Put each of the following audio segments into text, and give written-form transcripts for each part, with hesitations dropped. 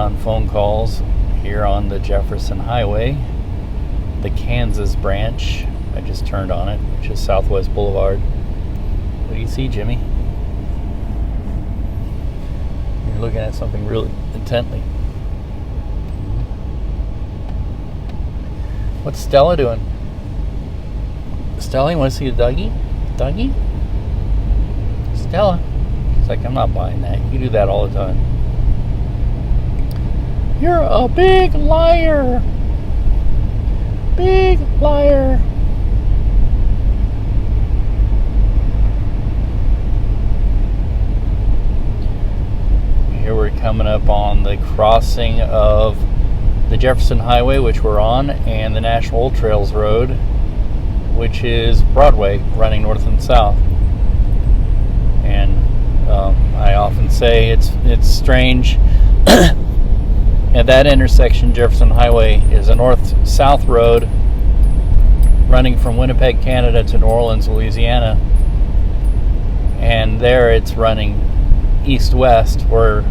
on phone calls here on the Jefferson Highway, the Kansas branch. I just turned on it, which is Southwest Boulevard. What do you see, Jimmy? You're looking at something really intently. What's Stella doing? Stella, you want to see a Dougie? Dougie? Stella? She's like, I'm not buying that. You do that all the time. You're a big liar. Big liar. Here we're coming up on the crossing of the Jefferson Highway, which we're on, and the National Old Trails Road, which is Broadway, running north and south. And I often say it's strange. At that intersection, Jefferson Highway is a north-south road running from Winnipeg, Canada to New Orleans, Louisiana. And there it's running east-west, or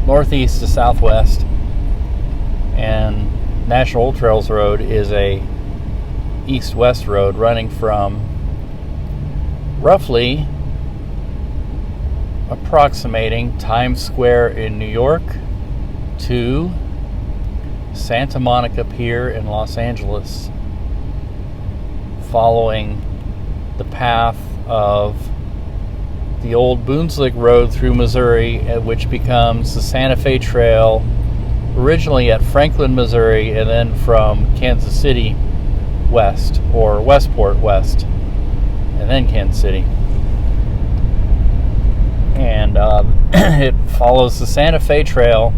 northeast to southwest. And National Old Trails Road is a east-west road running from roughly approximating Times Square in New York to Santa Monica Pier in Los Angeles, following the path of the old Boonslick Road through Missouri, which becomes the Santa Fe Trail, originally at Franklin, Missouri, and then from Kansas City west, or Westport west, and then Kansas City. And it follows the Santa Fe Trail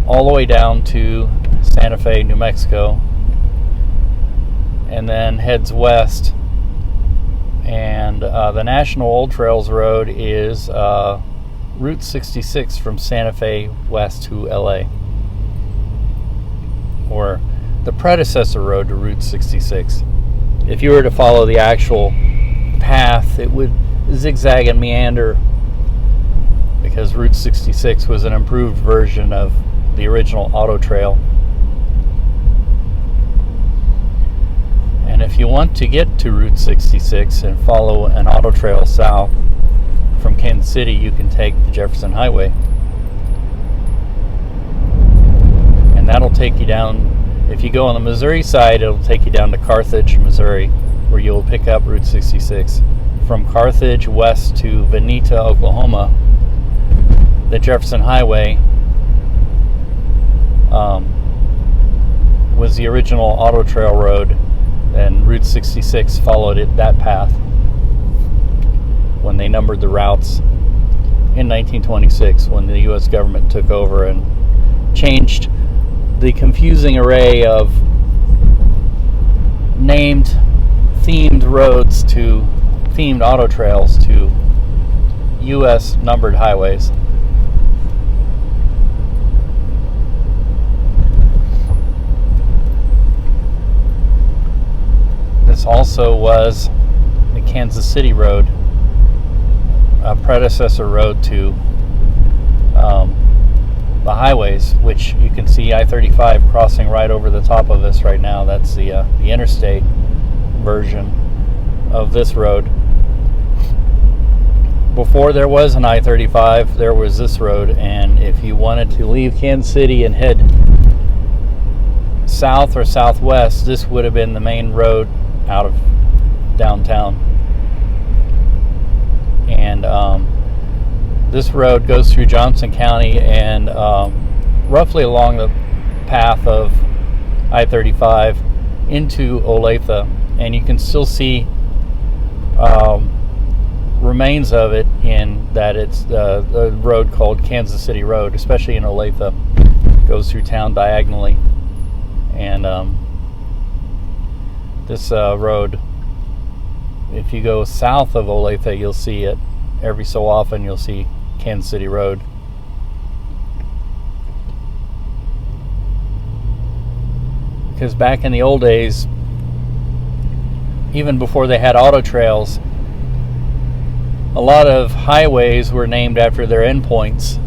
all the way down to Santa Fe, New Mexico, and then heads west. And the National Old Trails Road is Route 66 from Santa Fe west to LA, or the predecessor road to Route 66. If you were to follow the actual path, it would zigzag and meander, because Route 66 was an improved version of the original auto trail. And if you want to get to Route 66 and follow an auto trail south from Kansas City, you can take the Jefferson Highway. And that'll take you down, if you go on the Missouri side, it'll take you down to Carthage, Missouri, where you'll pick up Route 66. From Carthage west to Vinita, Oklahoma, the Jefferson Highway was the original auto trail road, and Route 66 followed that path when they numbered the routes in 1926, when the U.S. government took over and changed the confusing array of named themed roads to themed auto trails to U.S. numbered highways. This also was the Kansas City Road, a predecessor road to the highways, which you can see I-35 crossing right over the top of us right now. That's the interstate version of this road. Before there was an I-35, there was this road, and if you wanted to leave Kansas City and head south or southwest, this would have been the main road out of downtown. And this road goes through Johnson County and roughly along the path of I-35 into Olathe, and you can still see remains of it, in that it's the road called Kansas City Road, especially in Olathe. It goes through town diagonally. And this road, if you go south of Olathe, you'll see it every so often. You'll see Kansas City Road. Because back in the old days, even before they had auto trails, a lot of highways were named after their endpoints.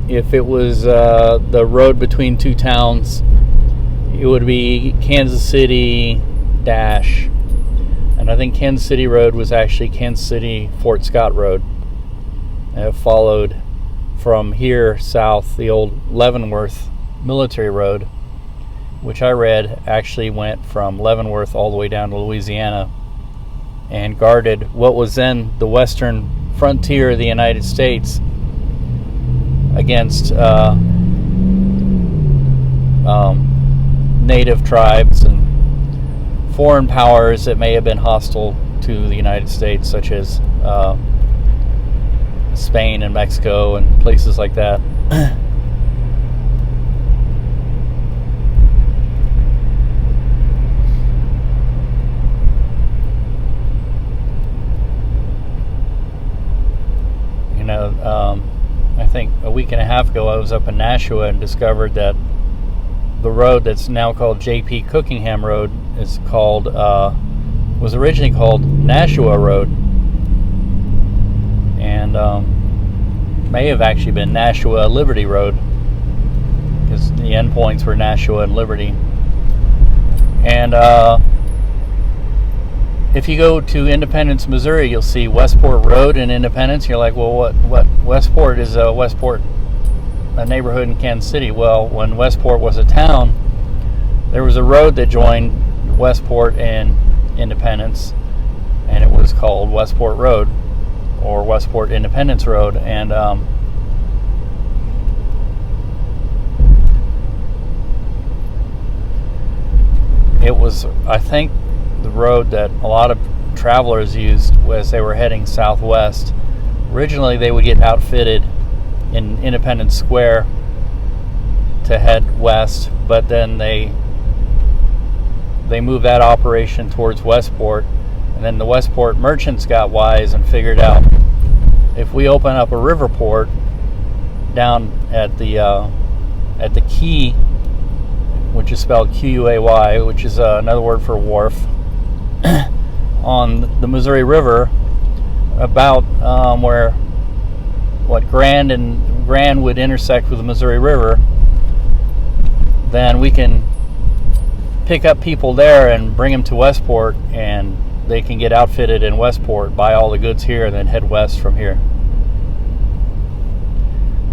if it was the road between two towns, it would be Kansas City dash. And I think Kansas City Road was actually Kansas City Fort Scott Road. And it followed from here south the old Leavenworth Military Road, which I read actually went from Leavenworth all the way down to Louisiana and guarded what was then the western frontier of the United States against native tribes and foreign powers that may have been hostile to the United States, such as Spain and Mexico and places like that. I think a week and a half ago I was up in Nashua and discovered that the road that's now called J.P. Cookingham Road is called was originally called Nashua Road, and may have actually been Nashua Liberty Road, because the endpoints were Nashua and Liberty. And if you go to Independence, Missouri, you'll see Westport Road in Independence. You're like, well, what? Westport is Westport, a neighborhood in Kansas City. Well, when Westport was a town, there was a road that joined Westport and Independence, and it was called Westport Road or Westport Independence Road. And it was, I think, the road that a lot of travelers used as they were heading southwest. Originally, they would get outfitted in Independence Square to head west, but then they moved that operation towards Westport, and then the Westport merchants got wise and figured out, if we open up a river port down at the quay, which is spelled Quay, which is another word for wharf, on the Missouri River, about where Grand would intersect with the Missouri River, then we can pick up people there and bring them to Westport, and they can get outfitted in Westport, buy all the goods here, and then head west from here.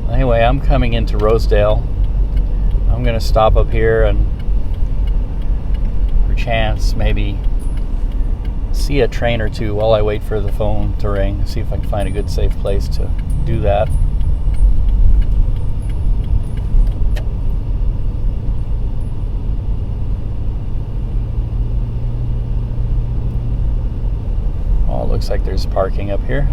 Anyway, I'm coming into Rosedale. I'm going to stop up here and perchance maybe see a train or two while I wait for the phone to ring, see if I can find a good safe place to do that. Oh, it looks like there's parking up here.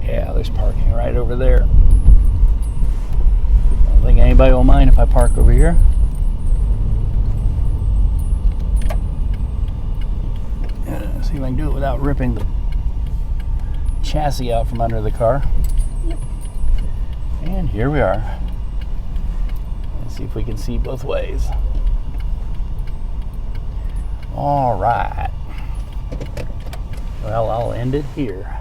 Yeah, there's parking right over there. I don't think anybody will mind if I park over here. See if I can do it without ripping the chassis out from under the car. Yep. And here we are. Let's see if we can see both ways. All right. Well, I'll end it here.